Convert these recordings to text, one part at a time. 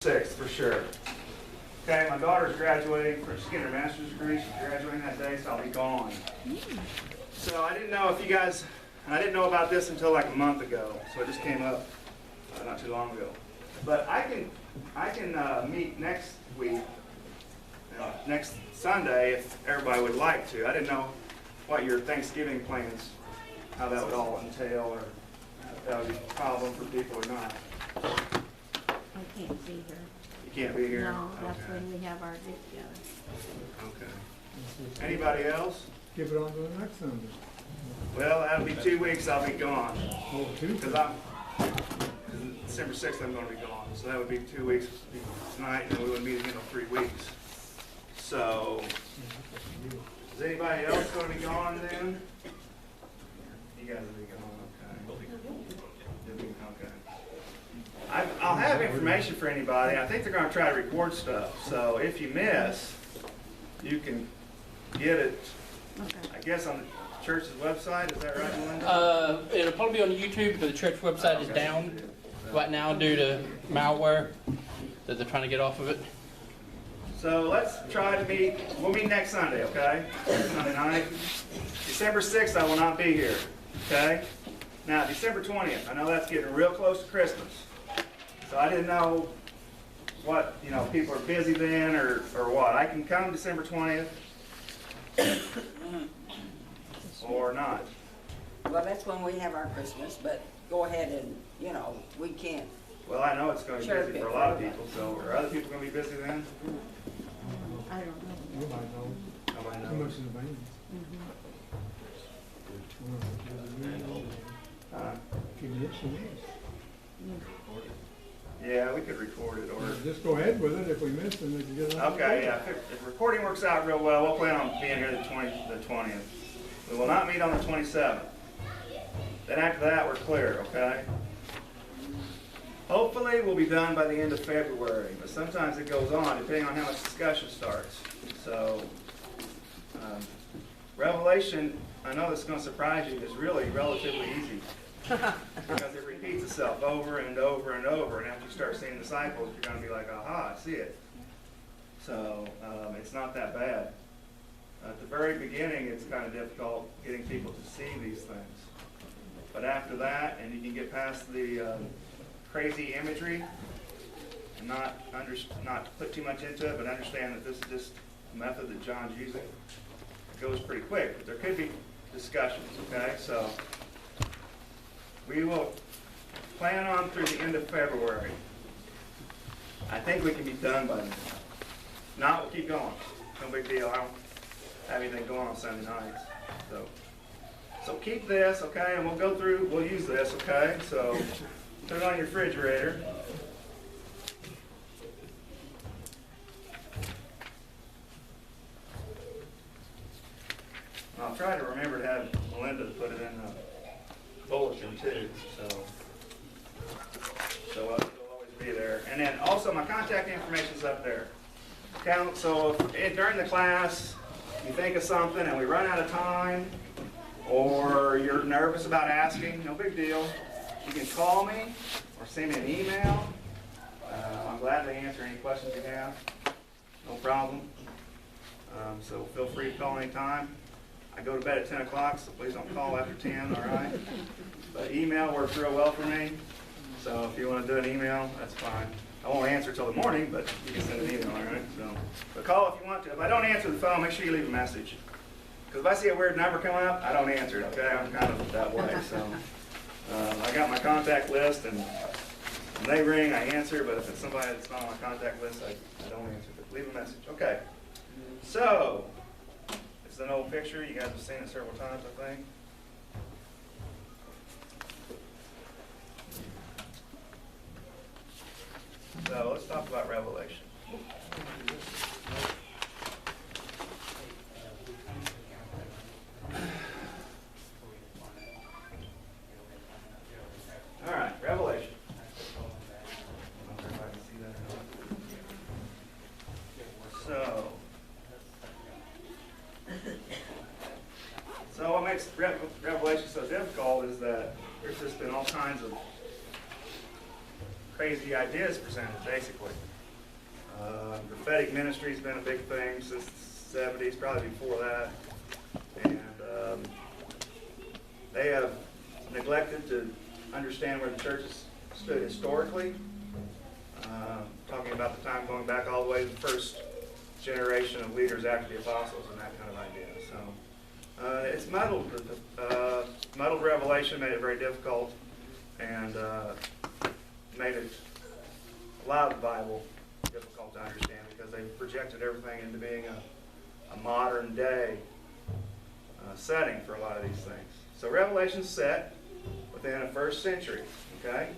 6th for sure. Okay, my daughter's graduating, she's getting her master's degree, she's graduating that day, so I'll be gone. So I didn't know if you guys, I didn't know about this until like a month ago, so it just came up not too long ago. But I can meet next week, next Sunday if everybody would like to. I didn't know what your Thanksgiving plans, how that would all entail, or if that would be a problem for people or not. I can't be here. You can't be here? No, that's Okay. when we have our get-together. Okay. Anybody else? Give it on to the next Sunday. Well, that'll be 2 weeks I'll be gone. Oh, two. Because December 6th I'm going to be gone. So that would be 2 weeks tonight, and we wouldn't meet again in 3 weeks. So, is anybody else going to be gone then? You guys will be gone, okay. You'll be, okay. I'll have information for anybody. I think they're going to try to record stuff. So if you miss, you can get it, Okay. I guess, on the church's website. Is that right, Melinda? It'll probably be on YouTube because the church website is down right now due to malware that they're trying to get off of it. So let's try to meet, we'll meet next Sunday, okay? Sunday night. December 6th, I will not be here, okay? Now, December 20th, I know that's getting real close to Christmas. So I didn't know what, people are busy then or what. I can come December 20th or not. Well, that's when we have our Christmas, but go ahead and, we can't. Well, I know it's going to be busy for a lot of people, so are other people going to be busy then? I don't know. Nobody knows. Nobody Too much knows. in the vein. If you miss, you miss. Yeah, we could record it or... Just go ahead with it. If we miss, then we can get it out. Okay, yeah, if recording works out real well, we'll plan on being here the 20th. We will not meet on the 27th. Then after that, we're clear, okay? Hopefully, we'll be done by the end of February, but sometimes it goes on, depending on how much discussion starts. So, Revelation, I know this is going to surprise you, is really relatively easy. Because it repeats itself over and over and over, and after you start seeing the cycles, you're going to be like, aha, I see it. So, it's not that bad. At the very beginning, it's kind of difficult getting people to see these things. But after that, and you can get past the crazy imagery, and not put too much into it, but understand that this is just a method that John's using. It goes pretty quick, but there could be discussions, okay? So we will plan on through the end of February. I think we can be done by then. If not, we'll keep going. No big deal. I don't have anything going on Sunday nights. So keep this, okay, and we'll use this, okay? So put it on your refrigerator. And I'll try to remember to have Melinda put it in the bulletin too, so it'll always be there. And then also my contact information's up there. Okay, so if during the class you think of something and we run out of time, or you're nervous about asking, no big deal. You can call me or send me an email. I'm glad to answer any questions you have. No problem. So feel free to call anytime. I go to bed at 10 o'clock, so please don't call after 10, all right? But email works real well for me. So if you want to do an email, that's fine. I won't answer till the morning, but you can send an email, all right? So, but call if you want to. If I don't answer the phone, make sure you leave a message. Because if I see a weird number come up, I don't answer it, okay? I'm kind of that way, so. I got my contact list, and when they ring, I answer, but if it's somebody that's not on my contact list, I don't answer, but leave a message. Okay, so, it's an old picture. You guys have seen it several times, I think. So, let's talk about Revelation. All right, Revelation. I don't know if I can see that or not. So what makes Revelation so difficult is that there's just been all kinds of crazy ideas presented, basically. Prophetic ministry's been a big thing since the 70s, probably before that. And they have neglected to understand where the church has stood historically. Talking about the time going back all the way to the first generation of leaders after the apostles and that kind of idea. So it's muddled. Muddled revelation made it very difficult, and made it a lot of the Bible difficult to understand because they projected everything into being a modern day setting for a lot of these things. So Revelation's set within a first century, okay?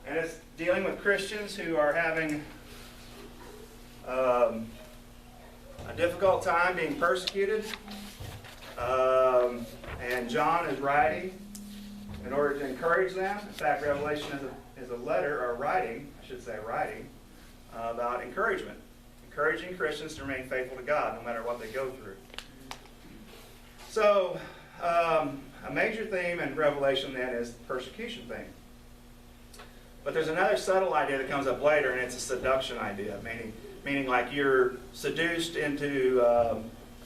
And it's dealing with Christians who are having a difficult time being persecuted. And John is writing in order to encourage them. In fact, Revelation is a letter, or writing, I should say writing, about encouragement. Encouraging Christians to remain faithful to God no matter what they go through. So, a major theme in Revelation then is the persecution theme. But there's another subtle idea that comes up later, and it's a seduction idea, meaning like you're seduced into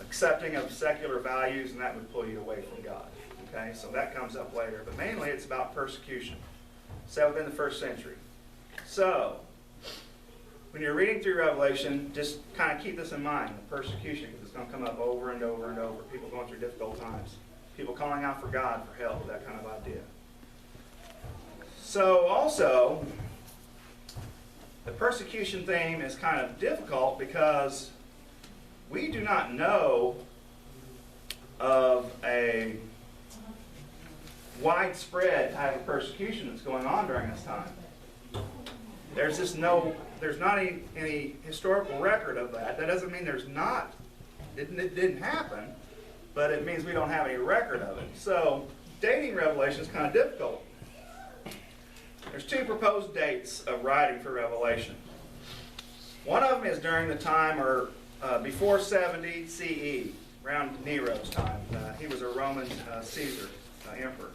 accepting of secular values, and that would pull you away from God. Okay, so that comes up later. But mainly it's about persecution. Set within the first century. So, when you're reading through Revelation, just kind of keep this in mind, the persecution, because it's going to come up over and over and over. People going through difficult times. People calling out for God, for help, that kind of idea. So also, the persecution theme is kind of difficult because we do not know of a widespread type of persecution that's going on during this time. There's not any historical record of that. That doesn't mean it didn't happen, but it means we don't have any record of it. So dating Revelation is kind of difficult. There's two proposed dates of writing for Revelation. One of them is during the time or before 70 CE, around Nero's time. He was a Roman Caesar, emperor.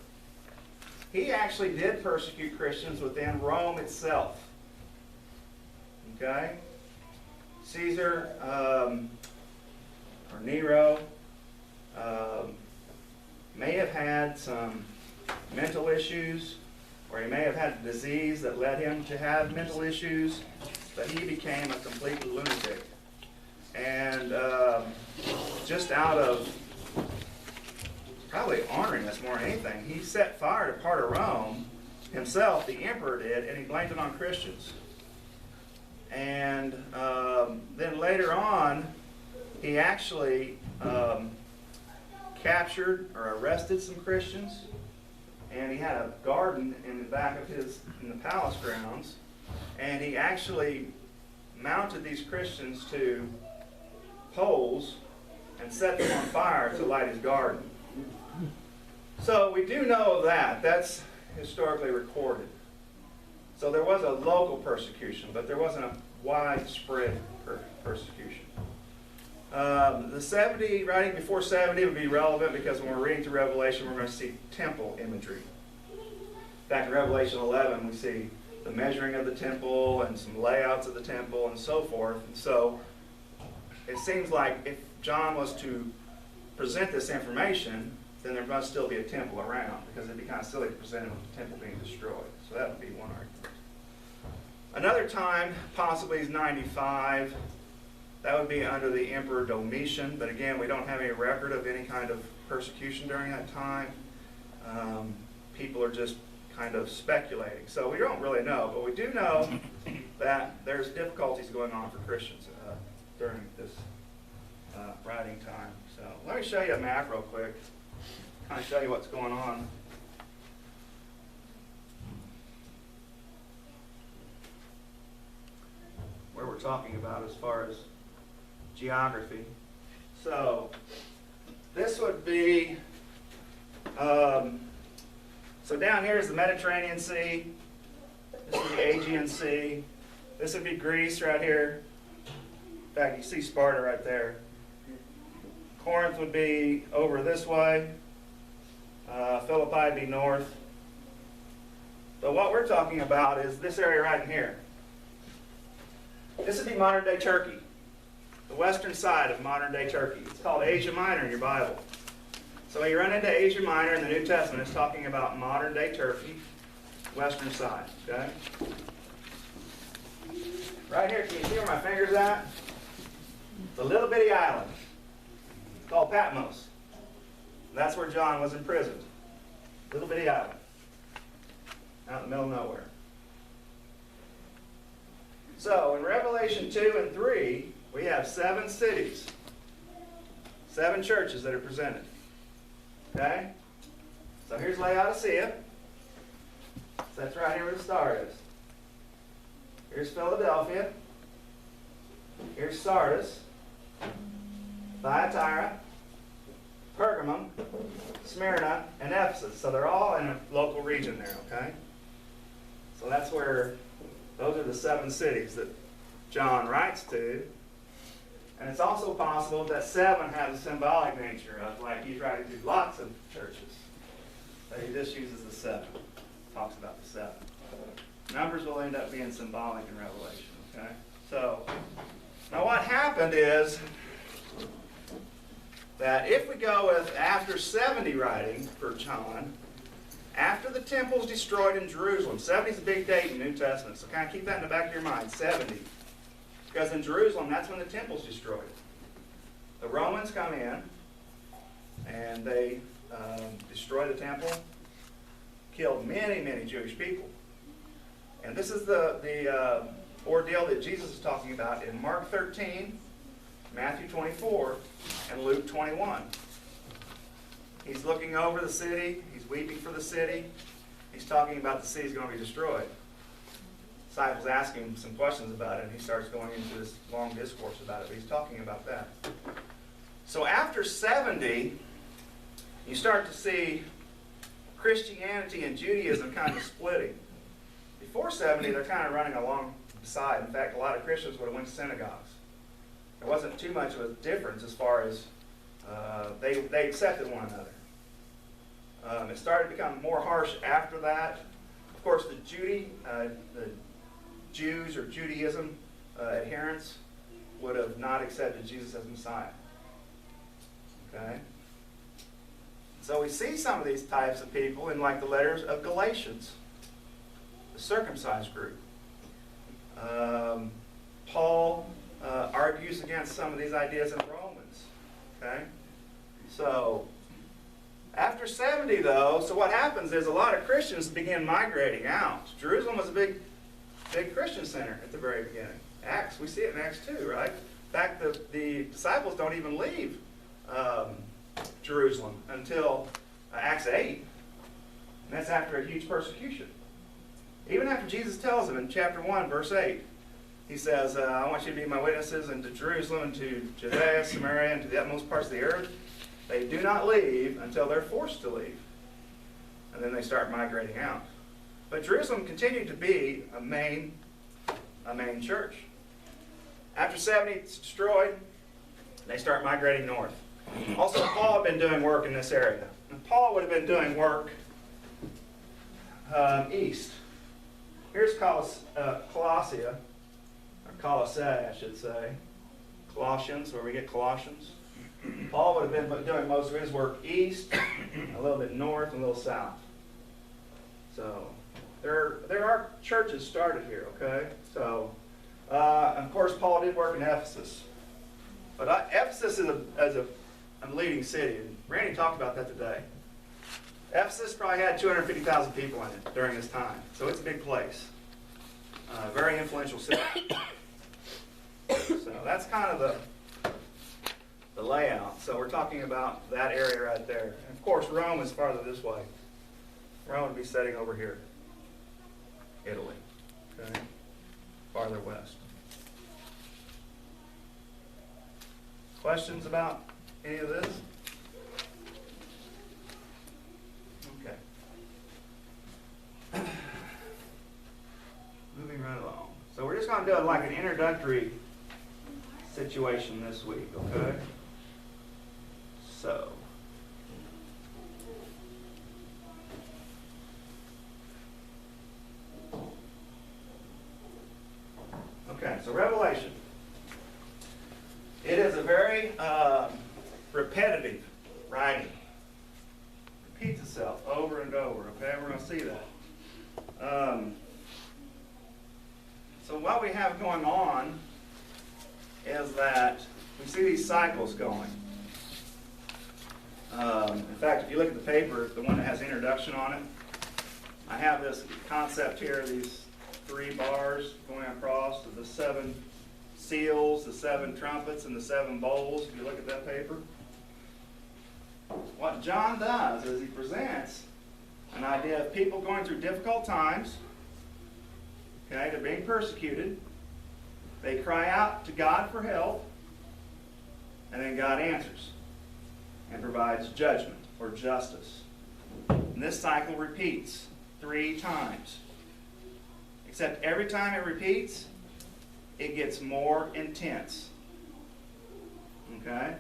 He actually did persecute Christians within Rome itself. Okay? Caesar, or Nero, may have had some mental issues, or he may have had a disease that led him to have mental issues, but he became a complete lunatic. And just out of probably honoring us more than anything, he set fire to part of Rome himself, the emperor did, and he blamed it on Christians. And then later on, he actually captured or arrested some Christians, and he had a garden in the back of in the palace grounds, and he actually mounted these Christians to poles and set them on fire to light his garden. So we do know of that. That's historically recorded. So there was a local persecution, but there wasn't a widespread persecution. The 70, writing before 70 would be relevant because when we're reading through Revelation, we're going to see temple imagery. Back in Revelation 11, we see the measuring of the temple and some layouts of the temple and so forth. And so it seems like if John was to present this information, then there must still be a temple around, because it'd be kind of silly to present it with the temple being destroyed. So that would be one argument. Another time, possibly, is 95. That would be under the Emperor Domitian, but again, we don't have any record of any kind of persecution during that time. People are just kind of speculating. So we don't really know, but we do know that there's difficulties going on for Christians during this writing time. So let me show you a map real quick, kind of show you what's going on. Where we're talking about as far as geography. So this would be, so down here is the Mediterranean Sea. This is the Aegean Sea. This would be Greece right here. In fact, you see Sparta right there. Corinth would be over this way. Philippi would be north. But what we're talking about is this area right in here. This would be modern day Turkey, the western side of modern day Turkey. It's called Asia Minor in your Bible. So when you run into Asia Minor in the New Testament, it's talking about modern day Turkey, western side, okay? Right here, can you see where my finger's at? It's a little bitty island. It's called Patmos. That's where John was imprisoned. Little bitty island. Out in the middle of nowhere. So, in Revelation 2 and 3, we have 7 cities. 7 churches that are presented. Okay? So here's Laodicea. So that's right here where the star is. Here's Philadelphia. Here's Sardis. Thyatira. Pergamum. Smyrna. And Ephesus. So they're all in a local region there, okay? So that's where, those are the 7 cities that John writes to. And it's also possible that 7 has a symbolic nature of, like, he's writing to lots of churches. So he just uses the 7. Talks about the 7. Numbers will end up being symbolic in Revelation, okay? So, now what happened is that if we go with after 70 writing for John, after the temple's destroyed in Jerusalem, 70 is a big date in the New Testament, so kind of keep that in the back of your mind, 70. Because in Jerusalem, that's when the temple's destroyed. The Romans come in, and they destroy the temple, killed many, many Jewish people. And this is the ordeal that Jesus is talking about in Mark 13, Matthew 24, and Luke 21. He's looking over the city. He's weeping for the city. He's talking about the city's going to be destroyed. Disciples ask him some questions about it, and he starts going into this long discourse about it, but he's talking about that. So after 70, you start to see Christianity and Judaism kind of splitting. Before 70, they're kind of running alongside. In fact, a lot of Christians would have went to synagogues. There wasn't too much of a difference as far as they accepted one another. It started to become more harsh after that. Of course, the Jews or Judaism adherents would have not accepted Jesus as Messiah. Okay? So we see some of these types of people in like the letters of Galatians, the circumcised group. Paul argues against some of these ideas in Romans. Okay? So after 70 though, so what happens is a lot of Christians begin migrating out. Jerusalem was a big Christian center at the very beginning. Acts, we see it in Acts 2, right? In fact, the disciples don't even leave Jerusalem until Acts 8. And that's after a huge persecution. Even after Jesus tells them in chapter 1, verse 8, he says, I want you to be my witnesses into Jerusalem, and to Judea, Samaria, and to the utmost parts of the earth. They do not leave until they're forced to leave. And then they start migrating out. But Jerusalem continued to be a main church. After 70 it's destroyed, they start migrating north. Also, Paul had been doing work in this area. And Paul would have been doing work east. Here's Colossia, or Colossae, I should say. Colossians, where we get Colossians. Paul would have been doing most of his work east, a little bit north, and a little south. So there are churches started here, okay? So, of course, Paul did work in Ephesus. But Ephesus is a leading city, and Randy talked about that today. Ephesus probably had 250,000 people in it during this time, so it's a big place. Very influential city. So that's kind of the layout. So we're talking about that area right there. And of course, Rome is farther this way. Rome would be setting over here. Italy. Okay? Farther west. Questions about any of this? Okay. Moving right along. So we're just going to do like an introductory situation this week, okay? So. Okay, so Revelation. It is a very repetitive writing. Repeats itself over and over, okay? We're going to see that. So what we have going on is that we see these cycles going. In fact, if you look at the paper, the one that has introduction on it, I have this concept here, these 3 bars going across to the 7 seals, the 7 trumpets, and the 7 bowls. If you look at that paper, what John does is he presents an idea of people going through difficult times. Okay, they're being persecuted. They cry out to God for help, and then God answers and provides judgment or justice. And this cycle repeats 3 times. Except every time it repeats, it gets more intense. Okay?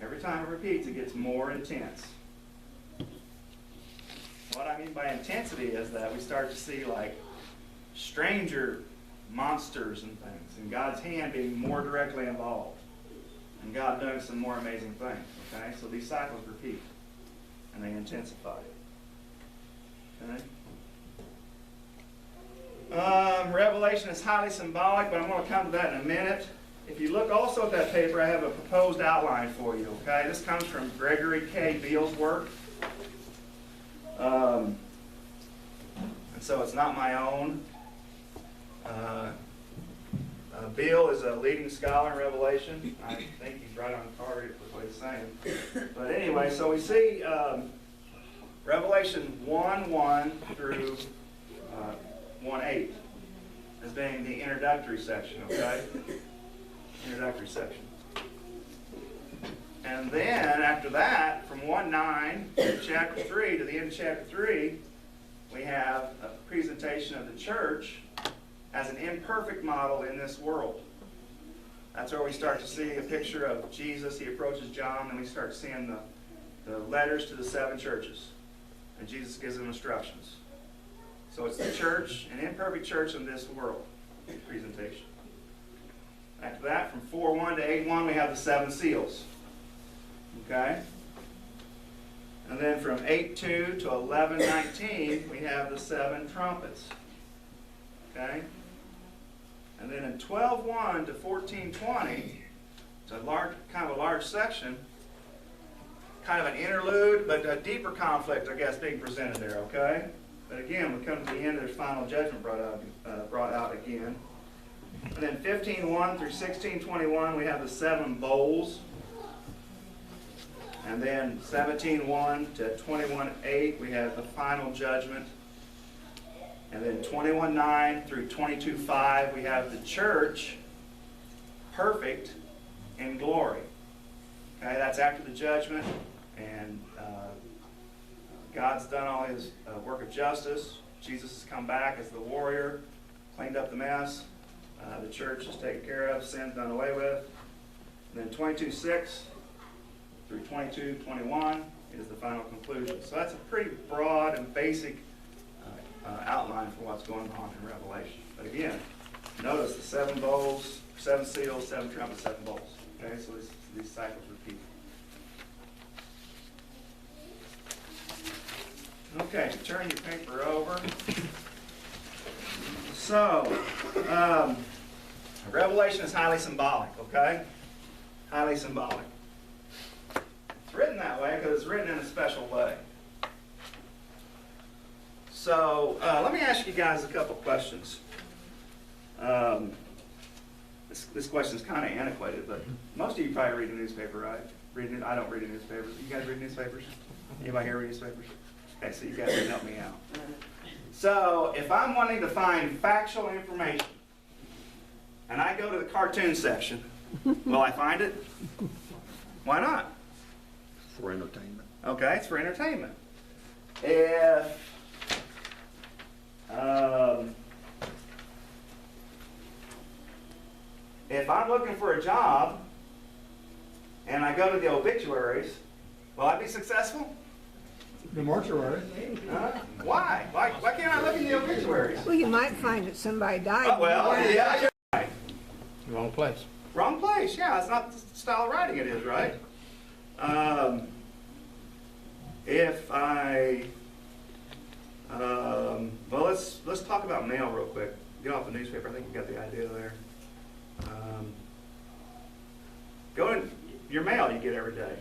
Every time it repeats, it gets more intense. What I mean by intensity is that we start to see like stranger monsters and things, and God's hand being more directly involved, and God doing some more amazing things. Okay? So these cycles repeat, and they intensify. Okay? Revelation is highly symbolic, but I'm going to come to that in a minute. If you look also at that paper, I have a proposed outline for you. Okay, this comes from Gregory K. Beale's work, and so it's not my own. Beale is a leading scholar in Revelation. I think he's right on target with what he's saying. But anyway, so we see Revelation 1:1 through 1:8 as being the introductory section, okay? Introductory section. And then after that, from 1:9 to chapter 3 to the end of chapter 3, we have a presentation of the church as an imperfect model in this world. That's where we start to see a picture of Jesus. He approaches John, and we start seeing the letters to the 7 churches. And Jesus gives them instructions. So it's the church, an imperfect church in this world presentation. After that, from 4:1 to 8:1, we have the 7 seals. Okay? And then from 8:2 to 11:19, we have the 7 trumpets. Okay? And then in 12:1 to 14:20, it's a kind of a large section, kind of an interlude, but a deeper conflict, I guess, being presented there. Okay? But again, we come to the end, there's final judgment brought out again. And then 15:1 through 16:21, we have the 7 bowls. And then 17:1 to 21:8, we have the final judgment. And then 21:9 through 22:5, we have the church perfect in glory. Okay, that's after the judgment, and God's done all his work of justice. Jesus has come back as the warrior, cleaned up the mess. The church is taken care of, sin's done away with. And then 22:6 through 22:21 is the final conclusion. So that's a pretty broad and basic outline for what's going on in Revelation. But again, notice the 7 bowls, 7 seals, 7 trumpets, 7 bowls. Okay, so these cycles repeat. Okay, turn your paper over. So, Revelation is highly symbolic, okay? Highly symbolic. It's written that way because it's written in a special way. So, let me ask you guys a couple questions. This question is kind of antiquated, but most of you probably read a newspaper, right? I don't read a newspaper. You guys read newspapers? Anybody here read newspapers? Okay, so you guys can help me out. So, if I'm wanting to find factual information, and I go to the cartoon section, will I find it? Why not? For entertainment. Okay, it's for entertainment. If I'm looking for a job and I go to the obituaries, will I be successful? The mortuary. Why? Why can't I look in the obituaries? Well, you might find that somebody died. Oh, well, yeah, you're right. Wrong place. Wrong place, yeah, that's not the style of writing it is, right? If I, well, let's talk about mail real quick. Get off the newspaper, I think you got the idea there. Go in, your mail you get every day.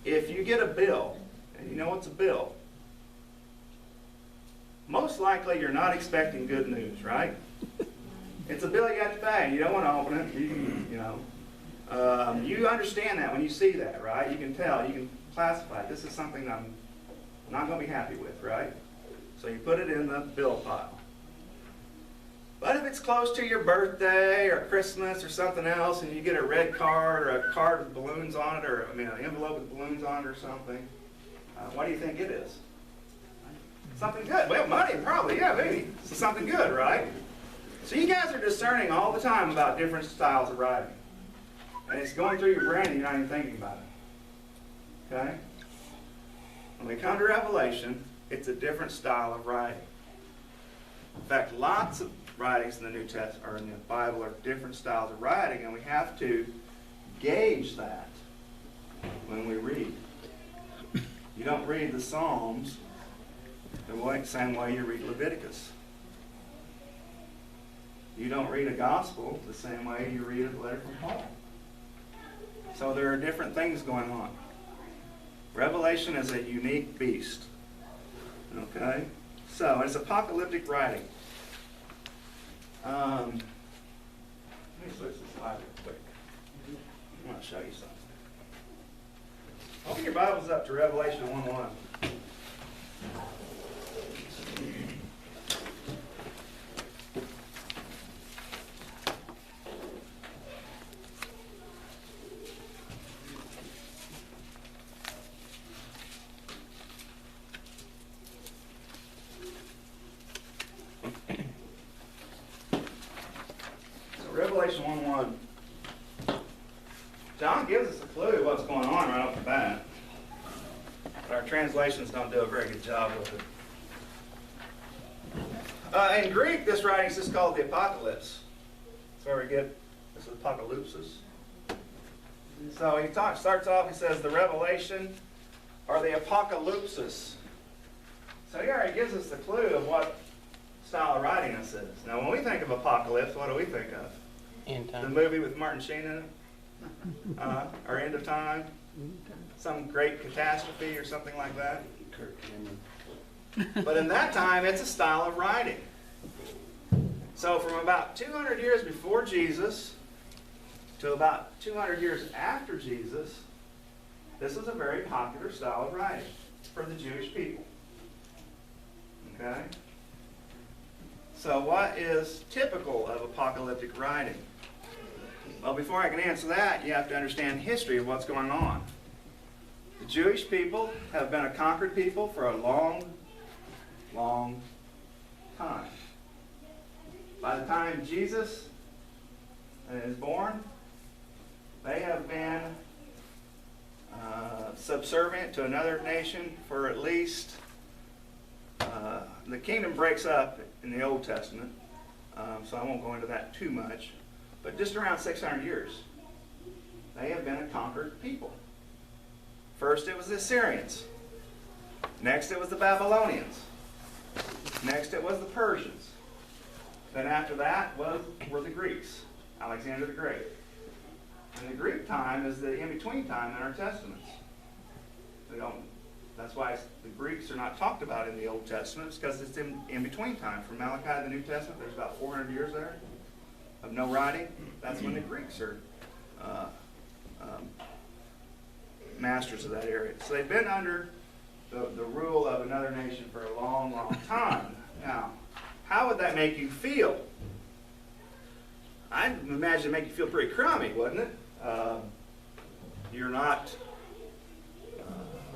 If you get a bill, and you know what's a bill, most likely you're not expecting good news, right? It's a bill you have to pay, and you don't want to open it. You understand that when you see that, right? You can tell, you can classify it. This is something I'm not going to be happy with, right? So you put it in the bill pile. But if it's close to your birthday or Christmas or something else, and you get a red card or a card with balloons on it, or an envelope with balloons on it or something, what do you think it is? Something good. Well, money, probably, yeah, maybe. So something good, right? So you guys are discerning all the time about different styles of writing. And it's going through your brain and you're not even thinking about it. Okay? When we come to Revelation, it's a different style of writing. In fact, lots of writings in the New Testament or in the Bible are different styles of writing, and we have to gauge that when we read. You don't read the Psalms the same way you read Leviticus. You don't read a gospel the same way you read a letter from Paul. So there are different things going on. Revelation is a unique beast. Okay? So it's apocalyptic writing. Let me switch the slide real quick. I want to show you something. Open your Bibles up to Revelation 1:1. Revelation 1:1. John gives us a clue of what's going on right off the bat. But our translations don't do a very good job with it. In Greek, this writing is just called the Apocalypse. That's where we get this apocalypsis. So he starts off, he says, the Revelation or the Apocalypsis. So he already gives us the clue of what style of writing this is. Now, when we think of apocalypse, what do we think of? End The time. movie with Martin Sheen in it? Or End of Time? Some great catastrophe or something like that? But in that time, it's a style of writing. So from about 200 years before Jesus to about 200 years after Jesus, this was a very popular style of writing for the Jewish people. Okay? So what is typical of apocalyptic writing? Well, before I can answer that, you have to understand history of what's going on. The Jewish people have been a conquered people for a long, long time. By the time Jesus is born, they have been subservient to another nation for at least, the kingdom breaks up in the Old Testament, so I won't go into that too much, but just around 600 years, they have been a conquered people. First it was the Assyrians. Next it was the Babylonians. Next it was the Persians. Then after that were the Greeks, Alexander the Great. And the Greek time is the in-between time in our Testaments. That's why the Greeks are not talked about in the Old Testament. It's because it's in between time. From Malachi to the New Testament, there's about 400 years there of no writing. That's when the Greeks are masters of that area. So they've been under the rule of another nation for a long, long time. Now, how would that make you feel? I'd imagine it'd make you feel pretty crummy, wouldn't it? You're not...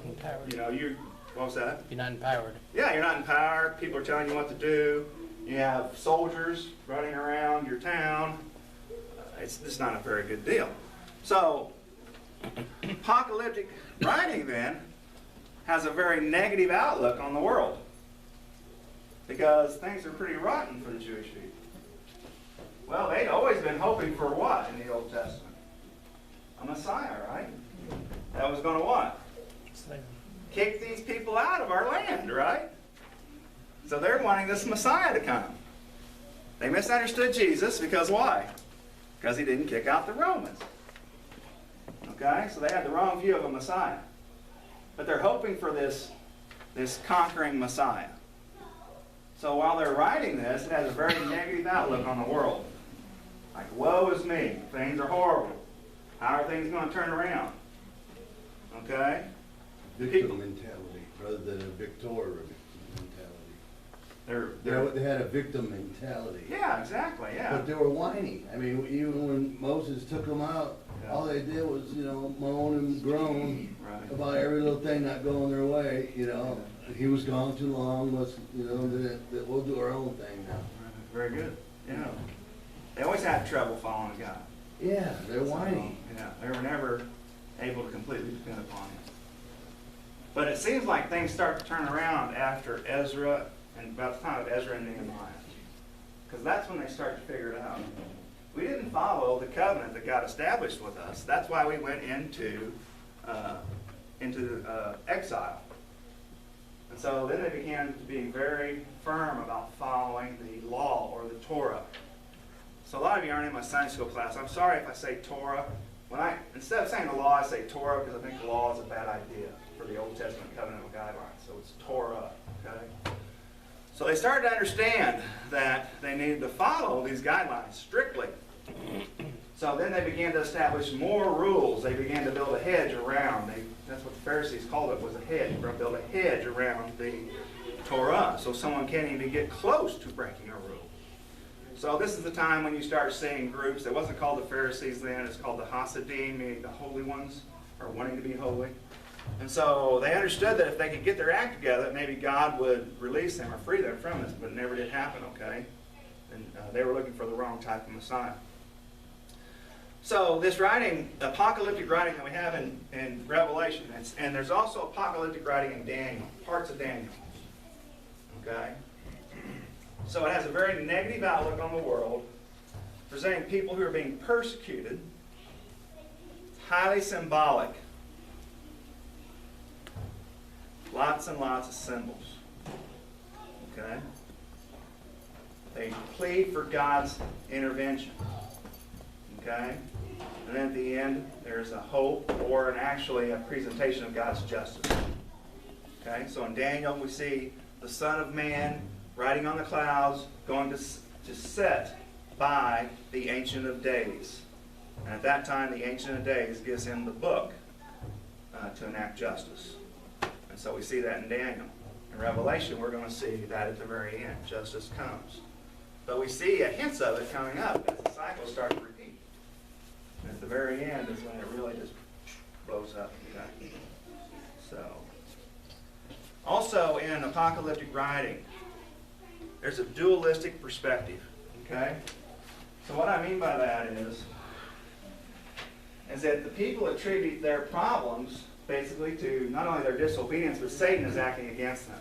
Empowered. What was that? You're not empowered. Yeah, you're not empowered. People are telling you what to do. You have soldiers running around your town. It's just not a very good deal. So, apocalyptic writing then has a very negative outlook on the world because things are pretty rotten for the Jewish people. Well, they'd always been hoping for what in the Old Testament? A Messiah, right? That was going to what? Kick these people out of our land, right? So they're wanting this Messiah to come. They misunderstood Jesus because why? Because he didn't kick out the Romans. Okay? So they had the wrong view of a Messiah. But they're hoping for this conquering Messiah. So while they're writing this, it has a very negative outlook on the world. Like, woe is me. Things are horrible. How are things going to turn around? Okay? Victim mentality rather than a victor mentality. They had a victim mentality. Yeah, exactly, yeah. But they were whiny. I mean, even when Moses took them out, all they did was, moan and groan Right. about every little thing not going their way, He was gone too long, that we'll do our own thing now. Very good. Yeah. They always had trouble following God. Yeah, they're whiny. Yeah, they were never able to completely depend upon him. But it seems like things start to turn around after Ezra, and about the time of Ezra and Nehemiah. Because that's when they start to figure it out. We didn't follow the covenant that God established with us. That's why we went into exile. And so then they began to be very firm about following the law or the Torah. So a lot of you aren't in my Sunday school class. I'm sorry if I say Torah. Instead of saying the law, I say Torah because I think the law is a bad idea for the Old Testament covenantal guidelines. So it's Torah, okay? So they started to understand that they needed to follow these guidelines strictly. So then they began to establish more rules. They began to build a hedge around. That's what the Pharisees called it, was a hedge. They built a hedge around the Torah so someone can't even get close to breaking a rule. So this is the time when you start seeing groups. It wasn't called the Pharisees then. It's called the Hasidim, meaning the holy ones, or wanting to be holy. And so they understood that if they could get their act together, maybe God would release them or free them from this, but it never did happen, okay? And they were looking for the wrong type of Messiah. So this writing, apocalyptic writing that we have in Revelation, and there's also apocalyptic writing in Daniel, parts of Daniel, okay? So it has a very negative outlook on the world, presenting people who are being persecuted, highly symbolic. Lots and lots of symbols. Okay? They plead for God's intervention. Okay? And then at the end, there's a hope or actually a presentation of God's justice. Okay? So in Daniel, we see the Son of Man riding on the clouds, going to sit by the Ancient of Days. And at that time, the Ancient of Days gives him the book to enact justice. And so we see that in Daniel. In Revelation, we're going to see that at the very end. Justice comes. But we see hints of it coming up as the cycles start to repeat. And at the very end is when it really just blows up. Okay? So, also in apocalyptic writing, there's a dualistic perspective. Okay? So what I mean by that is that the people attribute their problems basically to not only their disobedience, but Satan is acting against them.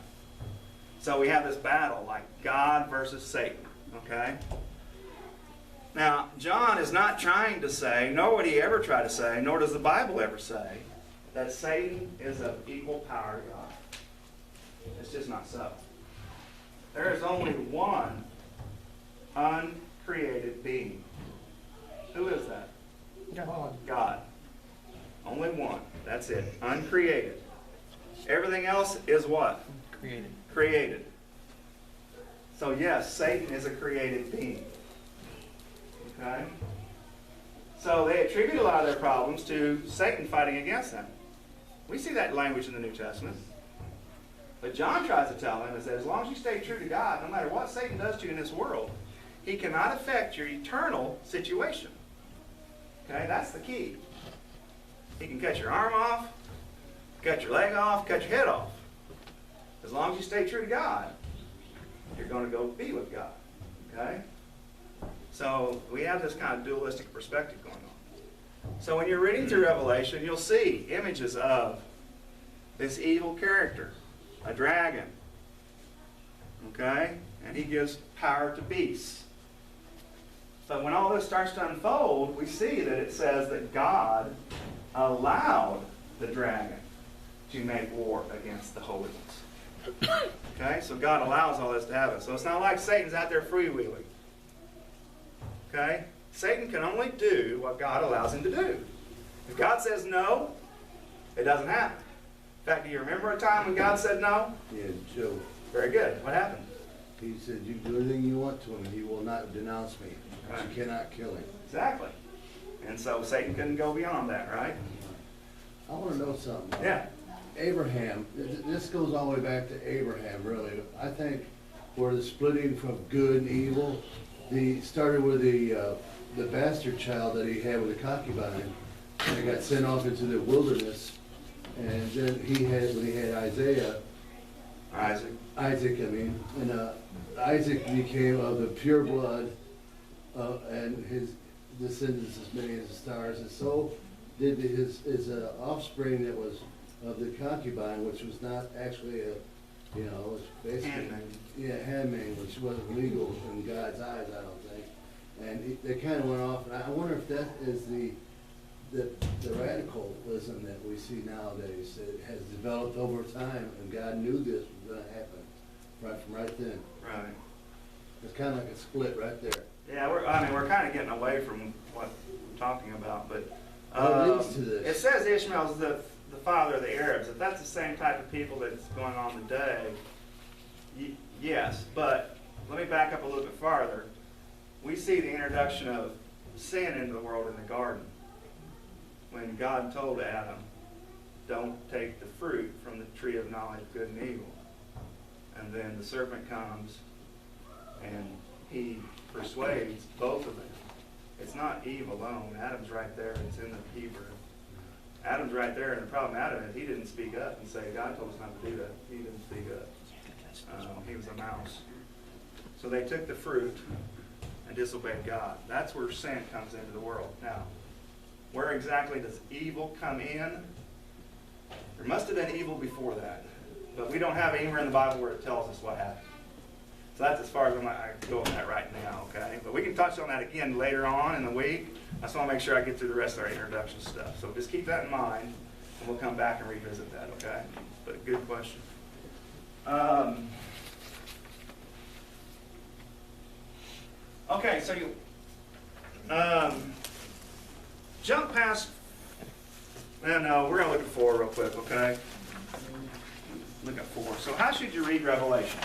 So we have this battle, like God versus Satan, okay? Now, John is not trying to say, nor would he ever try to say, nor does the Bible ever say, that Satan is of equal power to God. It's just not so. There is only one uncreated being. Who is that? God. Only one. That's it. Uncreated. Everything else is what? Created. Created. So yes, Satan is a created being. Okay? So they attribute a lot of their problems to Satan fighting against them. We see that language in the New Testament. But John tries to tell them is that as long as you stay true to God, no matter what Satan does to you in this world, he cannot affect your eternal situation. Okay? That's the key. He can cut your arm off, cut your leg off, cut your head off. As long as you stay true to God, you're going to go be with God. Okay? So we have this kind of dualistic perspective going on. So when you're reading through Revelation, you'll see images of this evil character, a dragon. Okay? And he gives power to beasts. But when all this starts to unfold, we see that it says that God allowed the dragon to make war against the holy ones. Okay, so God allows all this to happen. So it's not like Satan's out there freewheeling. Okay? Satan can only do what God allows him to do. If God says no, it doesn't happen. In fact, do you remember a time when God said no? Yeah, Joe, Very good. What happened? he said, you do anything you want to him, and he will not denounce me, but you Right. cannot kill him. Exactly. And so Satan couldn't go beyond that, right? I wanna know something. Yeah. Abraham, this goes all the way back to Abraham, really. I think where the splitting from good and evil, started with the bastard child that he had with the concubine, and he got sent off into the wilderness, and then when he had Isaac, and Isaac became of the pure blood, and his descendants as many as the stars, and so did his offspring that was of the concubine, which was not actually it was basically handmaid, which wasn't legal in God's eyes, I don't think. And they kind of went off, and I wonder if that is the radicalism that we see nowadays that has developed over time, and God knew this was going to happen right then. Right. It's kind of like a split right there. Yeah, we're kind of getting away from what we're talking about, but What leads to this? it says Ishmael's the father of the Arabs. If that's the same type of people that's going on today, yes. But let me back up a little bit farther. We see the introduction of sin into the world in the garden when God told Adam, "Don't take the fruit from the tree of knowledge of good and evil." And then the serpent comes and he persuades both of them. It's not Eve alone. Adam's right there. It's in the Hebrew. Adam's right there, and the problem Adam is he didn't speak up and say, God told us not to do that. He didn't speak up. He was a mouse. So they took the fruit and disobeyed God. That's where sin comes into the world. Now, where exactly does evil come in? There must have been evil before that. But we don't have anywhere in the Bible where it tells us what happened. So that's as far as I go on that right now, okay? But we can touch on that again later on in the week. I just want to make sure I get through the rest of our introduction stuff. So just keep that in mind, and we'll come back and revisit that, okay? But good question. Okay, so you jump past. No, we're going to look at 4 real quick, okay? Look at 4. So how should you read Revelation?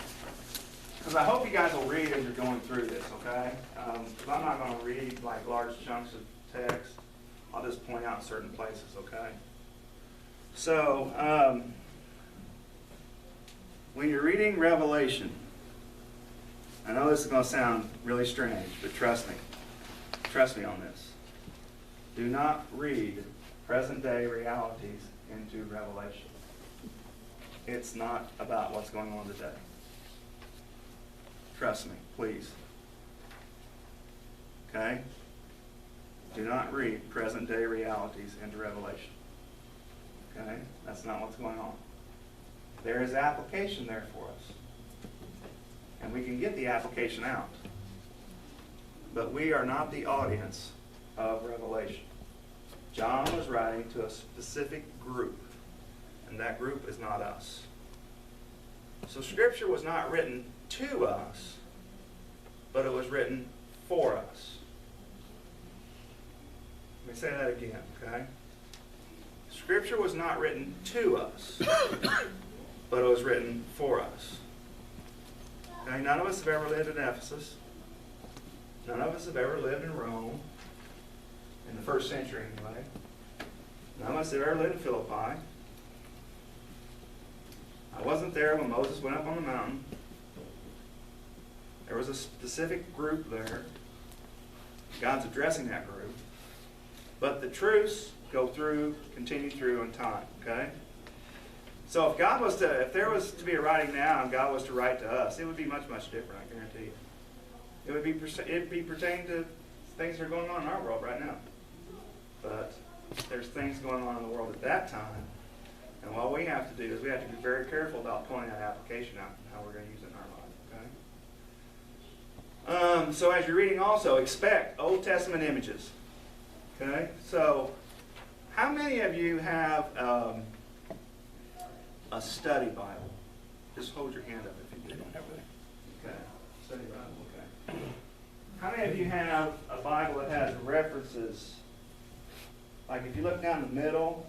Because I hope you guys will read as you're going through this, okay? Because I'm not going to read like large chunks of text. I'll just point out certain places, okay? So, when you're reading Revelation, I know this is going to sound really strange, but trust me. Trust me on this. Do not read present-day realities into Revelation. It's not about what's going on today. Trust me, please. Okay? Do not read present-day realities into Revelation. Okay? That's not what's going on. There is application there for us. And we can get the application out. But we are not the audience of Revelation. John was writing to a specific group, and that group is not us. So Scripture was not written to us, but it was written for us. Let me say that again, okay? Scripture was not written to us, but it was written for us. Okay? None of us have ever lived in Ephesus. None of us have ever lived in Rome, in the first century anyway. None of us have ever lived in Philippi. I wasn't there when Moses went up on the mountain. There was a specific group there. God's addressing that group. But the truths continue through in time, okay? So if there was to be a writing now and God was to write to us, it would be much, much different, I guarantee you. It'd be pertaining to things that are going on in our world right now. But there's things going on in the world at that time. And what we have to do is we have to be very careful about pointing that application out and how we're going to use it in our life, okay? So as you're reading also, expect Old Testament images. Okay? So how many of you have a study Bible? Just hold your hand up if you do. Okay. Study Bible, okay. How many of you have a Bible that has references? Like if you look down the middle,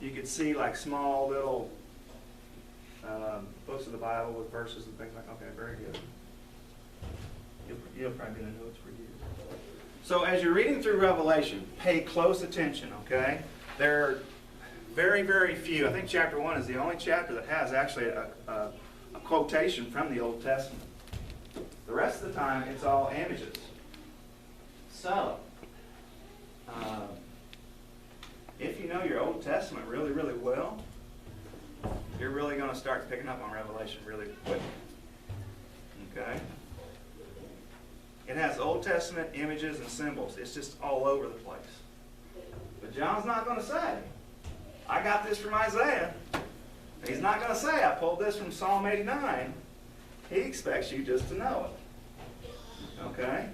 you could see like small little books of the Bible with verses and things like. Okay, very good. You'll probably get a notes for you. So as you're reading through Revelation, pay close attention. Okay, there are very, very few. I think chapter 1 is the only chapter that has actually a quotation from the Old Testament. The rest of the time, it's all images. So, if you know your Old Testament really, really well, you're really going to start picking up on Revelation really quick. Okay? It has Old Testament images and symbols. It's just all over the place. But John's not going to say, I got this from Isaiah. He's not going to say, I pulled this from Psalm 89. He expects you just to know it. Okay?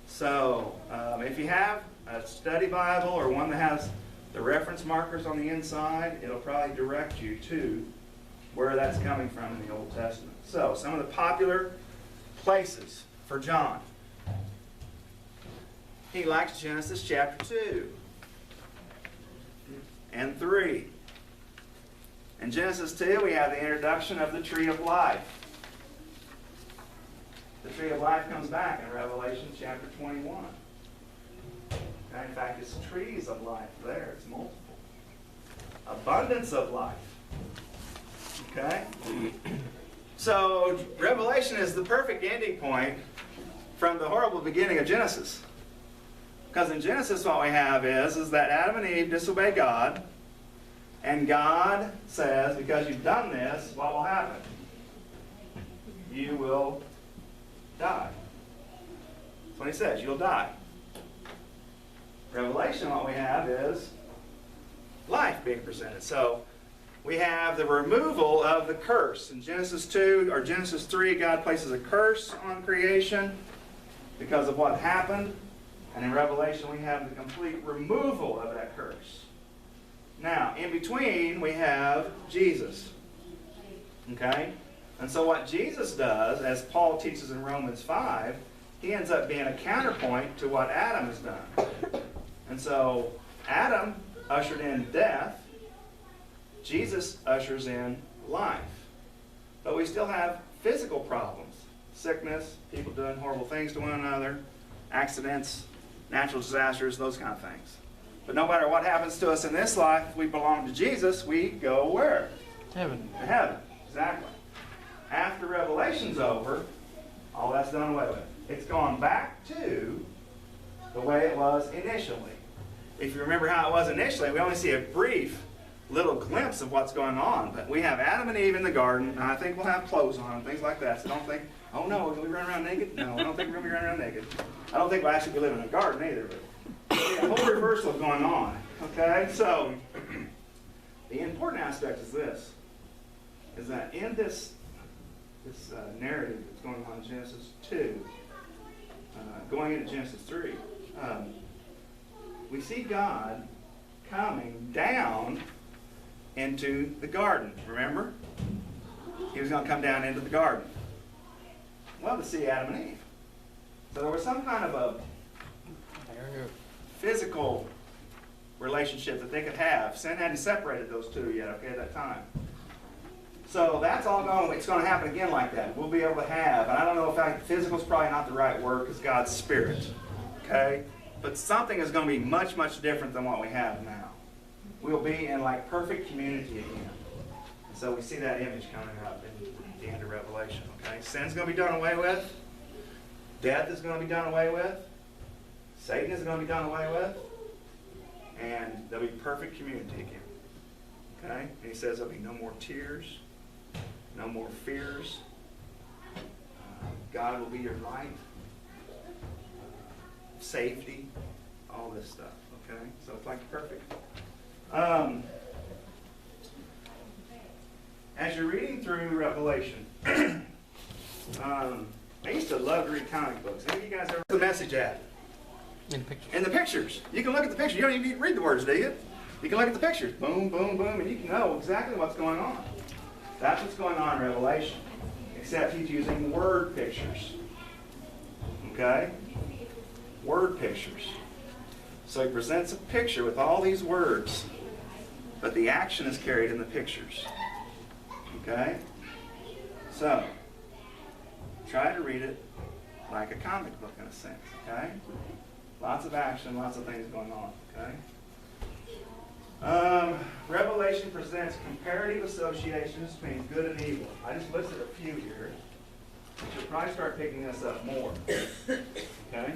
So, if you have a study Bible or one that has the reference markers on the inside, it'll probably direct you to where that's coming from in the Old Testament. So, some of the popular places for John. He likes Genesis chapter 2 and 3. In Genesis 2, we have the introduction of the tree of life. The tree of life comes back in Revelation chapter 21. And in fact, it's trees of life there. It's multiple. Abundance of life. Okay? So, Revelation is the perfect ending point from the horrible beginning of Genesis. Because in Genesis, what we have is that Adam and Eve disobey God. And God says, because you've done this, what will happen? You will die. That's what he says. You'll die. Revelation, what we have is life being presented. So we have the removal of the curse. In Genesis 2 or Genesis 3, God places a curse on creation because of what happened. And in Revelation, we have the complete removal of that curse. Now, in between, we have Jesus. Okay? And so what Jesus does, as Paul teaches in Romans 5, he ends up being a counterpoint to what Adam has done. And so Adam ushered in death. Jesus ushers in life. But we still have physical problems. Sickness, people doing horrible things to one another, accidents, natural disasters, those kind of things. But no matter what happens to us in this life, if we belong to Jesus, we go where? Heaven. To heaven. Exactly. After Revelation's over, all that's done away with. It's gone back to the way it was initially. If you remember how it was initially, we only see a brief little glimpse of what's going on. But we have Adam and Eve in the garden, and I think we'll have clothes on and things like that. So don't think, oh no, will we run around naked? No, I don't think we're going to be running around naked. I don't think we'll actually be living in a garden either. But a whole reversal going on. Okay? So, the important aspect is this, is that in this narrative that's going on in Genesis 2, going into Genesis 3, we see God coming down into the garden. Remember? He was going to come down into the garden. Well, to see Adam and Eve. So there was some kind of a physical relationship that they could have. Sin hadn't separated those two yet, okay, at that time. So that's all going, it's going to happen again like that. We'll be able to have, and I don't know if physical is probably not the right word because God's spirit, okay? But something is going to be much, much different than what we have now. We'll be in like perfect community again. And so we see that image coming up in the end of Revelation, okay? Sin's going to be done away with. Death is going to be done away with. Satan is going to be done away with. And there'll be perfect community again. Okay? And he says there'll be no more tears, no more fears. God will be your light, safety, all this stuff. Okay? So it's like perfect. As you're reading through Revelation, I used to love to read comic books. Any of you guys ever the message at? In pictures. In the pictures. You can look at the pictures. You don't even need to read the words, do you? You can look at the pictures. Boom, boom, boom, and you can know exactly what's going on. That's what's going on in Revelation. Except he's using word pictures. Okay? Word pictures. So he presents a picture with all these words, but the action is carried in the pictures. Okay? So, try to read it like a comic book in a sense. Okay? Lots of action, lots of things going on. Okay? Revelation presents comparative associations between good and evil. I just listed a few here. You should probably start picking this up more. Okay?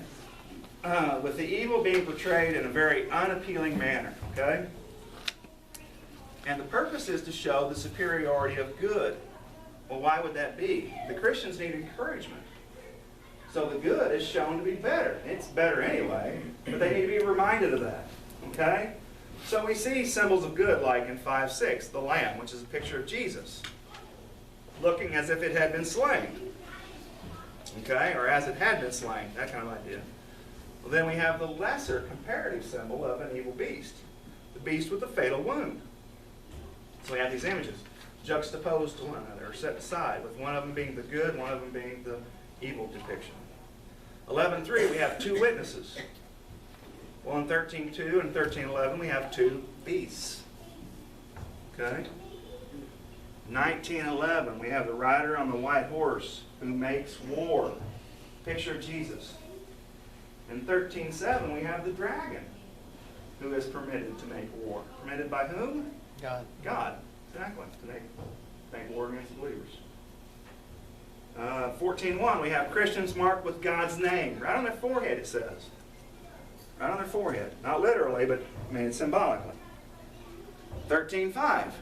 With the evil being portrayed in a very unappealing manner. Okay? And the purpose is to show the superiority of good. Well, why would that be? The Christians need encouragement. So the good is shown to be better. It's better anyway, but they need to be reminded of that. Okay? So we see symbols of good like in 5:6, the lamb, which is a picture of Jesus, looking as if it had been slain. Okay? Or as it had been slain, that kind of idea. Well, then we have the lesser comparative symbol of an evil beast, the beast with the fatal wound. So we have these images juxtaposed to one another, or set aside, with one of them being the good, one of them being the evil depiction. 11:3, we have two witnesses. Well, in 13:2 and 13:11, we have two beasts. Okay? 19:11, we have the rider on the white horse who makes war. Picture of Jesus. In 13:7, we have the dragon who is permitted to make war. Permitted by whom? God. God. Exactly. To make war against the believers. 14:1, we have Christians marked with God's name. Right on their forehead, it says. Right on their forehead. Not literally, but I mean symbolically. 13:5,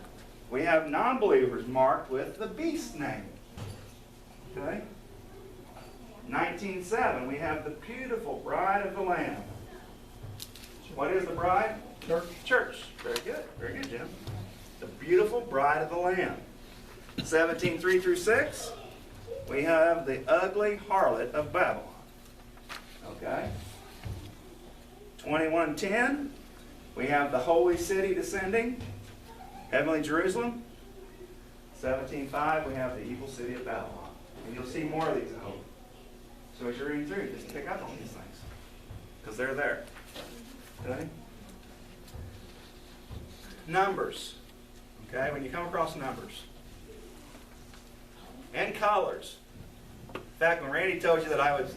we have non-believers marked with the beast's name. Okay? 19:7, we have the beautiful bride of the Lamb. What is the bride? Church. Church. Very good. Very good, Jim. The beautiful bride of the Lamb. 17:3 through 6, we have the ugly harlot of Babylon. Okay? 21:10, we have the holy city descending, heavenly Jerusalem. 17:5, we have the evil city of Babylon. And you'll see more of these, I hope. So as you're reading through, just pick up on these things, because they're there. Okay? Numbers. Okay, when you come across numbers. And colors. In fact, when Randy told you that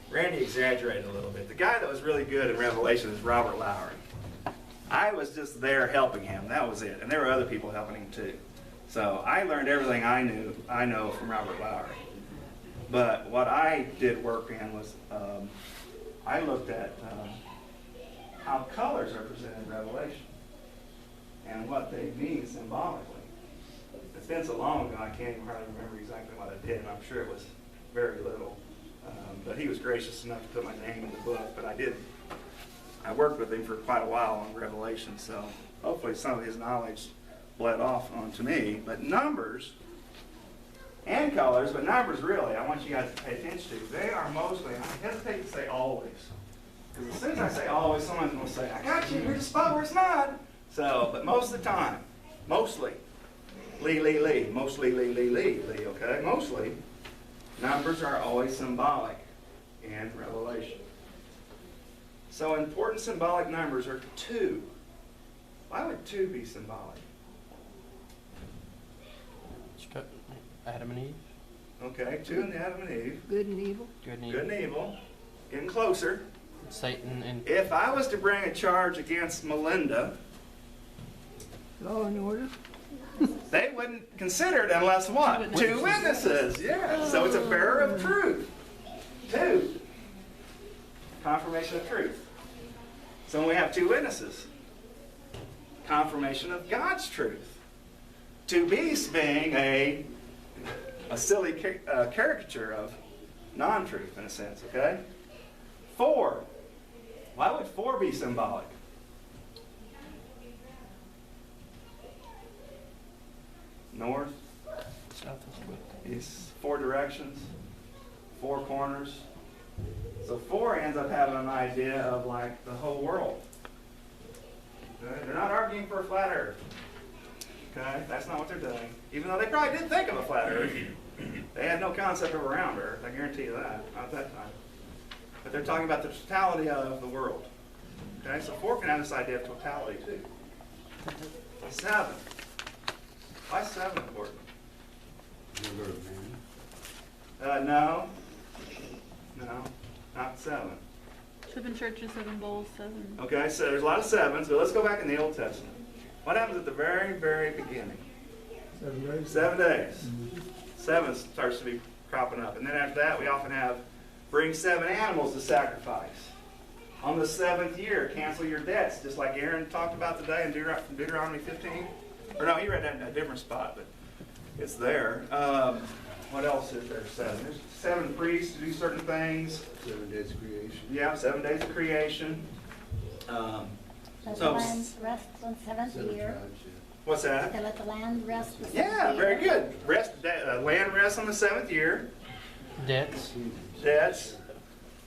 Randy exaggerated a little bit. The guy that was really good in Revelation is Robert Lowry. I was just there helping him. That was it. And there were other people helping him too. So I learned everything I know from Robert Lowry. But what I did work in was I looked at how colors are presented in Revelation and what they mean symbolically. It's been so long ago I can't even hardly remember exactly what I did, and I'm sure it was very little. But he was gracious enough to put my name in the book. But I worked with him for quite a while on Revelation, so hopefully some of his knowledge bled off onto me. But numbers and colors, but numbers really, I want you guys to pay attention to. They are mostly, and I hesitate to say always, because as soon as I say always, someone's going to say, I got you, here's a spot where it's not. So, but most of the time, mostly, mostly, okay? Mostly, numbers are always symbolic in Revelation. So important symbolic numbers are 2. Why would 2 be symbolic? Adam and Eve. Okay, 2 in the Adam and Eve. Good and evil. Good and Good evil. and evil. Getting closer. Satan and If I was to bring a charge against Melinda, Law and order. they wouldn't consider it unless what? 2 witnesses. Yeah. So it's a bearer of truth. 2. Confirmation of truth. So when we have 2 witnesses, confirmation of God's truth. 2 beasts being a silly caricature of non-truth in a sense, okay? 4. Why would 4 be symbolic? North, south is what? east, 4 directions. 4 corners. So 4 ends up having an idea of like the whole world. Okay? They're not arguing for a flat earth. Okay? That's not what they're doing. Even though they probably did think of a flat earth. They had no concept of a round earth, I guarantee you that, not at that time. But they're talking about the totality of the world. Okay? So 4 can have this idea of totality too. 7. Why is 7 important? Number of man. No, not 7. 7 churches, 7 bowls, 7. Okay, so there's a lot of 7s, but let's go back in the Old Testament. What happens at the very, very beginning? 7 days. 7 days. 7 starts to be cropping up. And then after that, we often have bring 7 animals to sacrifice. On the 7th year, cancel your debts, just like Aaron talked about today in Deuteronomy 15. Or no, he read that in a different spot, but it's there. What else is there? 7. There's 7 priests to do certain things. 7 days of creation. Yeah, 7 days of creation. Let So- the land rest on the seventh 7 year. tribes, yeah. What's that? To let the land rest the seventh Yeah, year. very good. Land rests on the 7th year. Debts. Debts.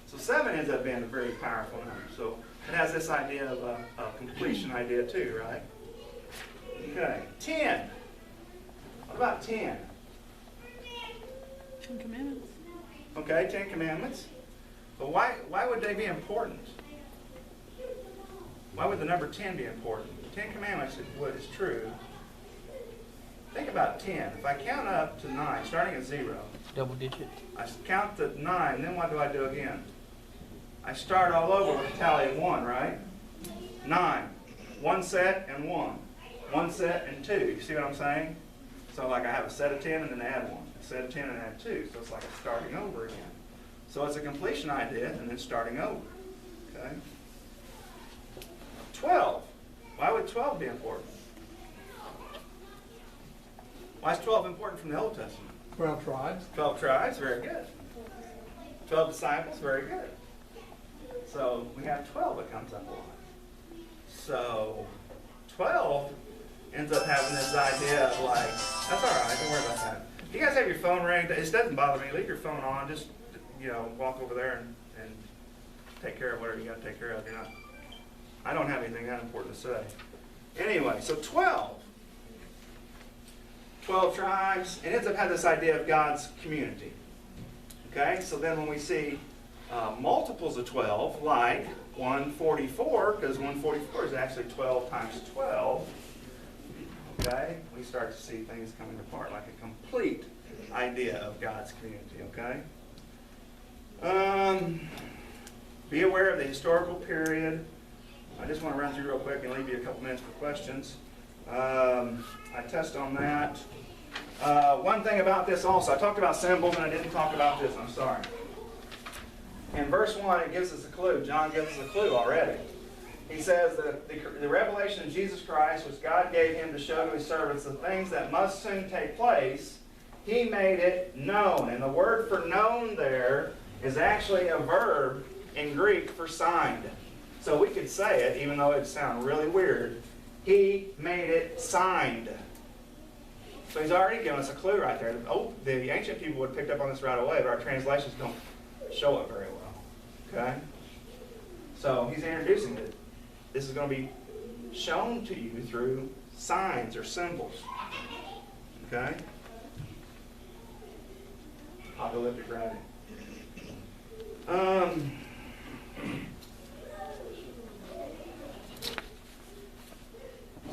So 7 ends up being a very powerful number. So it has this idea of a completion idea too, right? Okay. 10. What about 10? 10 Commandments. Okay, 10 Commandments. But why would they be important? Why would the number 10 be important? 10 Commandments is what is true. Think about 10. If I count up to 9, starting at 0, Double digit. I count to 9, then what do I do again? I start all over with a tally of 1, right? 9. 1 set and 1. 1 set and 2. You see what I'm saying? So like I have a set of 10 and then add 1. A set of 10 and add 2. So it's like a starting over again. So it's a completion idea and then starting over. Okay? 12. Why would 12 be important? Why is 12 important from the Old Testament? 12 tribes. 12 tribes, very good. 12 disciples, very good. So we have 12 that comes up a lot. So 12 ends up having this idea of like, that's all right, don't worry about that. You guys have your phone ring, it doesn't bother me, leave your phone on, just, walk over there and take care of whatever you got to take care of. I don't have anything that important to say. Anyway, so 12 tribes, it ends up having this idea of God's community. Okay, so then when we see multiples of 12, like 144, because 144 is actually 12 times 12, okay, we start to see things coming apart, like a complete idea of God's community, okay? Be aware of the historical period. I just want to run through real quick and leave you a couple minutes for questions. I touched on that. One thing about this also, I talked about symbols and I didn't talk about this, I'm sorry. In verse 1, it gives us a clue. John gives us a clue already. He says that the revelation of Jesus Christ, which God gave him to show to his servants the things that must soon take place, he made it known. And the word for known there is actually a verb in Greek for signed. So we could say it, even though it would sound really weird. He made it signed. So he's already given us a clue right there. Oh, the ancient people would have picked up on this right away, but our translations don't show it very well. Okay? So he's introducing it. This is going to be shown to you through signs or symbols. Okay? Apocalyptic writing.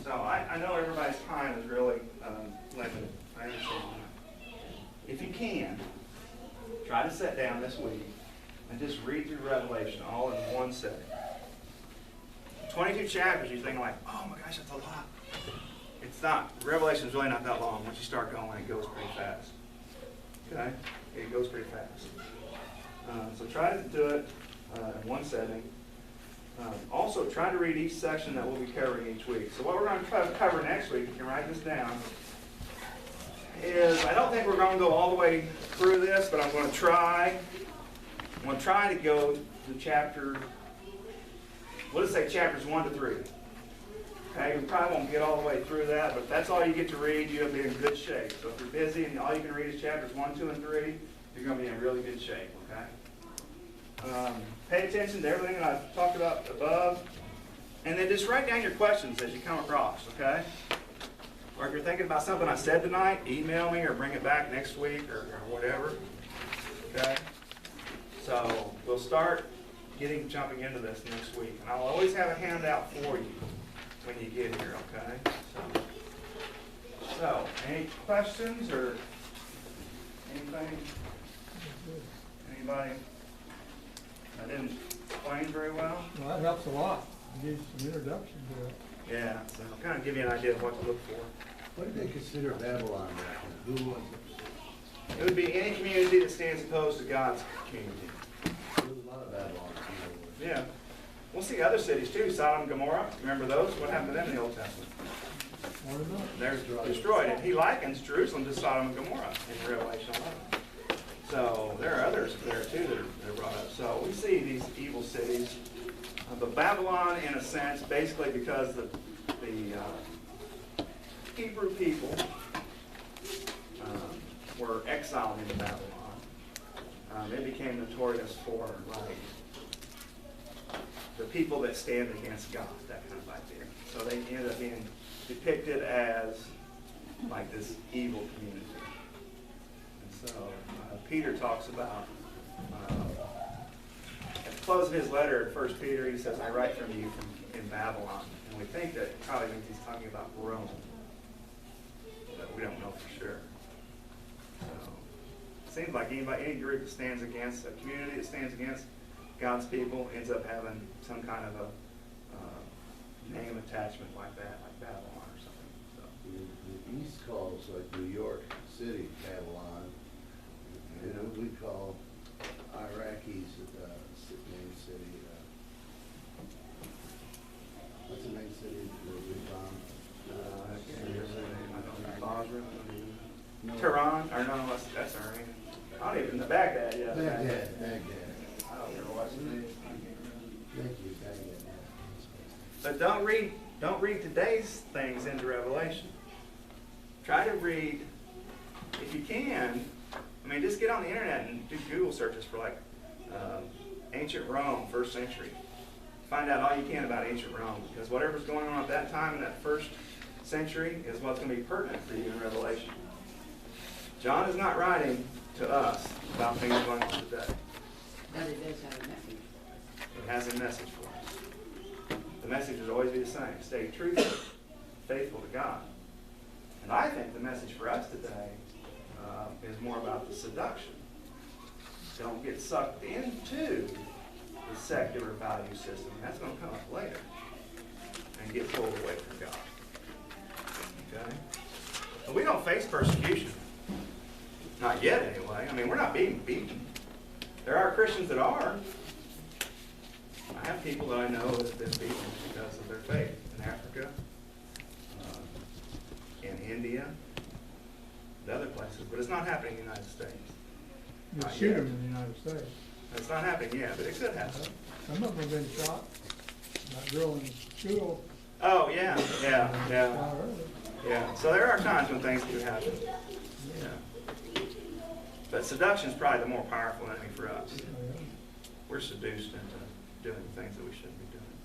So I know everybody's time is really limited. I understand that. If you can, try to sit down this week and just read through Revelation all in one setting. 22 chapters, you're thinking like, oh my gosh, that's a lot. It's not. Revelation is really not that long. Once you start going, it goes pretty fast. Okay? It goes pretty fast. So try to do it in one setting. Also, try to read each section that we'll be covering each week. So what we're going to cover next week, you can write this down, is I don't think we're going to go all the way through this, but I'm going to try. I'm going to try to go to chapter, we'll just say chapters 1 to 3. Okay, we probably won't get all the way through that, but if that's all you get to read, you'll be in good shape. So if you're busy and all you can read is chapters 1, 2, and 3, you're gonna be in really good shape, okay? Pay attention to everything that I've talked about above, and then just write down your questions as you come across, okay? Or if you're thinking about something I said tonight, email me or bring it back next week or whatever, okay? So we'll start jumping into this next week, and I'll always have a handout for you when you get here, okay? So any questions or anything? Anybody? I didn't explain very well? Well, that helps a lot. It gives some introduction to it. Yeah, so I'll kind of give you an idea of what to look for. What do they consider Babylon back then? Who was it? It would be any community that stands opposed to God's community. There was a lot of Babylon. Yeah. We'll see other cities too, Sodom and Gomorrah. Remember those? What happened to them in the Old Testament? Or not. They're destroyed. And he likens Jerusalem to Sodom and Gomorrah in Revelation 11. So there are others there too that are brought up. So we see these evil cities. But Babylon, in a sense, basically because the Hebrew people were exiled into Babylon, it became notorious for like the people that stand against God, that kind of idea. So they ended up being depicted as like this evil community. And so Peter talks about, at the close of his letter in 1 Peter, he says, I write from you in Babylon. And we think that it probably means he's talking about Rome. But we don't know for sure. So it seems like any group that stands against, a community that stands against God's people ends up having some kind of a name attachment like that, like Babylon or something. So. The East calls like New York City Babylon. You know, we call Iraqis main city. What's the main city that we bombed? I can't remember the name. I don't know. Basra? Tehran? Or no, that's Iran. I don't even know. Baghdad, yeah. Baghdad. I don't remember what's the name. Thank you, Baghdad. But don't read today's things into Revelation. Try to read, if you can, I mean, just get on the internet and do Google searches for like ancient Rome, 1st century. Find out all you can about ancient Rome, because whatever's going on at that time in that 1st century is what's going to be pertinent for you in Revelation. John is not writing to us about things going on today. But it does have a message. It has a message for us. The message will always be the same. Stay truthful, faithful to God. And I think the message for us today is more about the seduction. Don't get sucked into the secular value system. That's going to come up later. And get pulled away from God. Okay? But we don't face persecution. Not yet, anyway. I mean, we're not being beaten. There are Christians that are. I have people that I know that have been beaten because of their faith in Africa, in India, and other places. But it's not happening in the United States. You Not shoot yet. them in the United States. It's not happening yet, but it could happen. Some of them have been shot. That girl in school. Oh, yeah. Shot her. Yeah. So there are times when things do happen. Yeah. But seduction is probably the more powerful enemy for us. We're seduced into doing things that we shouldn't be doing.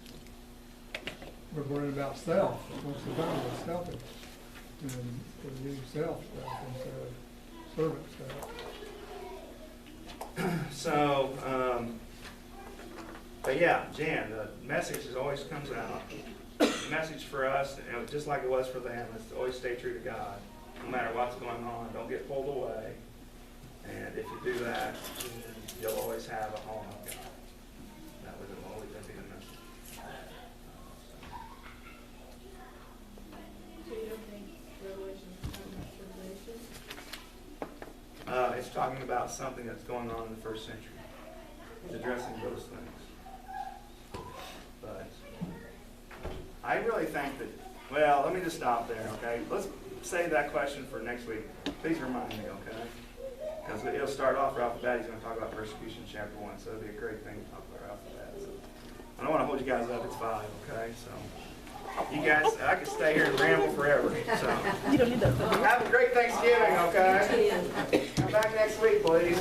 We're worried about self. Most of the time we're selfish. And we do self stuff instead of servant stuff. So, but yeah, Jan, the message always comes out. The message for us, you know, just like it was for them, is to always stay true to God, no matter what's going on. Don't get pulled away. And if you do that, you'll always have a home of God. That would always be the message. So you don't think Revelation is talking about tribulation? It's talking about something that's going on in the 1st century. It's addressing those things. But I really think that, well, let me just stop there, okay? Let's save that question for next week. Please remind me, okay? Because it'll start off right off the bat. He's going to talk about persecution in chapter 1, so it'll be a great thing to talk about right off the bat. So I don't want to hold you guys up. It's 5, okay? So You guys, I could stay here and ramble forever, so. You don't need that. Have a great Thanksgiving, okay? Come back next week, please.